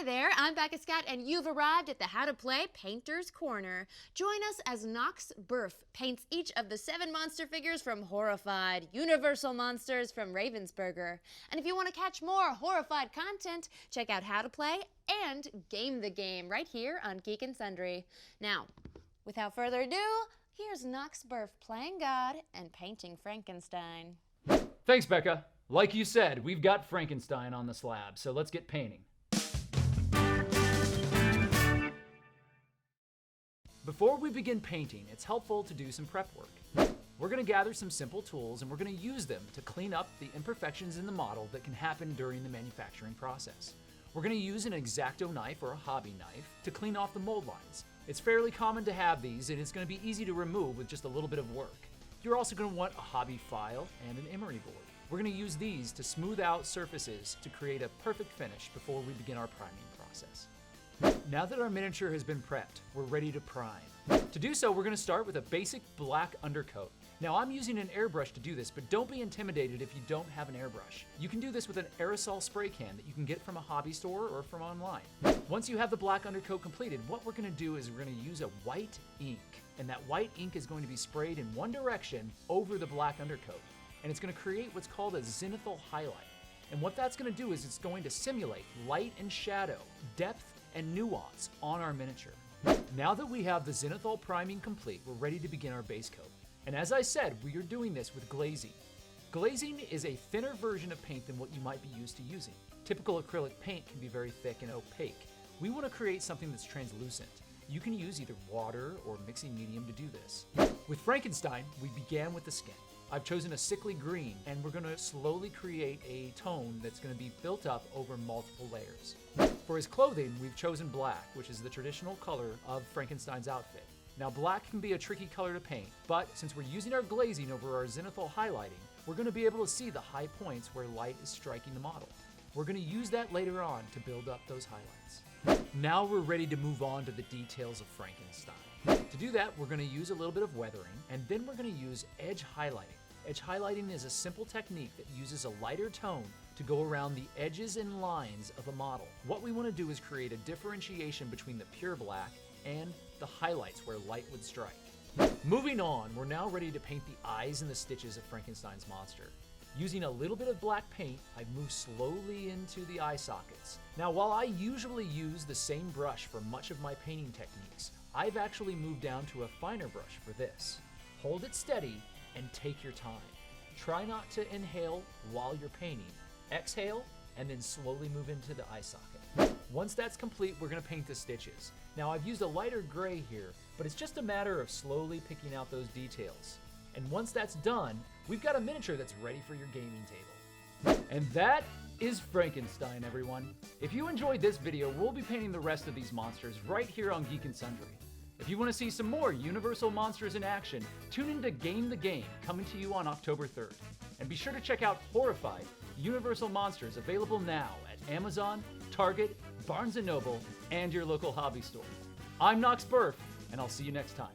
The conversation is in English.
Hi there, I'm Becca Scott, and you've arrived at the How to Play Painters Corner. Join us as Nox Berf paints each of the 7 monster figures from Horrified, Universal Monsters from Ravensburger. And if you want to catch more Horrified content, check out How to Play and Game the Game right here on Geek and Sundry. Now, without further ado, here's Nox Berf playing God and painting Frankenstein. Thanks, Becca. Like you said, we've got Frankenstein on the slab, so let's get painting. Before we begin painting, it's helpful to do some prep work. We're going to gather some simple tools and we're going to use them to clean up the imperfections in the model that can happen during the manufacturing process. We're going to use an X-Acto knife or a hobby knife to clean off the mold lines. It's fairly common to have these and it's going to be easy to remove with just a little bit of work. You're also going to want a hobby file and an emery board. We're going to use these to smooth out surfaces to create a perfect finish before we begin our priming process. Now that our miniature has been prepped, we're ready to prime. To do so, we're going to start with a basic black undercoat. Now I'm using an airbrush to do this, but don't be intimidated if you don't have an airbrush. You can do this with an aerosol spray can that you can get from a hobby store or from online. Once you have the black undercoat completed, what we're going to do is we're going to use a white ink. And that white ink is going to be sprayed in one direction over the black undercoat. And it's going to create what's called a zenithal highlight. And what that's going to do is it's going to simulate light and shadow, depth and nuance on our miniature. Now that we have the zenithal priming complete, we're ready to begin our base coat. And as I said, we are doing this with glazing. Glazing is a thinner version of paint than what you might be used to using. Typical acrylic paint can be very thick and opaque. We want to create something that's translucent. You can use either water or mixing medium to do this. With Frankenstein, we began with the skin. I've chosen a sickly green, and we're going to slowly create a tone that's going to be built up over multiple layers. For his clothing, we've chosen black, which is the traditional color of Frankenstein's outfit. Now, black can be a tricky color to paint, but since we're using our glazing over our zenithal highlighting, we're going to be able to see the high points where light is striking the model. We're going to use that later on to build up those highlights. Now we're ready to move on to the details of Frankenstein. To do that, we're going to use a little bit of weathering, and then we're going to use edge highlighting. Edge highlighting is a simple technique that uses a lighter tone to go around the edges and lines of a model. What we want to do is create a differentiation between the pure black and the highlights where light would strike. Moving on, we're now ready to paint the eyes and the stitches of Frankenstein's monster. Using a little bit of black paint, I've moved slowly into the eye sockets. Now, while I usually use the same brush for much of my painting techniques, I've actually moved down to a finer brush for this. Hold it steady and take your time. Try not to inhale while you're painting. Exhale and then slowly move into the eye socket. Once that's complete, we're going to paint the stitches. Now I've used a lighter gray here, but it's just a matter of slowly picking out those details. And once that's done, we've got a miniature that's ready for your gaming table. And that is Frankenstein, everyone. If you enjoyed this video, we'll be painting the rest of these monsters right here on Geek and Sundry. If you want to see some more Universal Monsters in action, tune into Game the Game, coming to you on October 3rd. And be sure to check out Horrified, Universal Monsters, available now at Amazon, Target, Barnes & Noble, and your local hobby store. I'm Nox Berf, and I'll see you next time.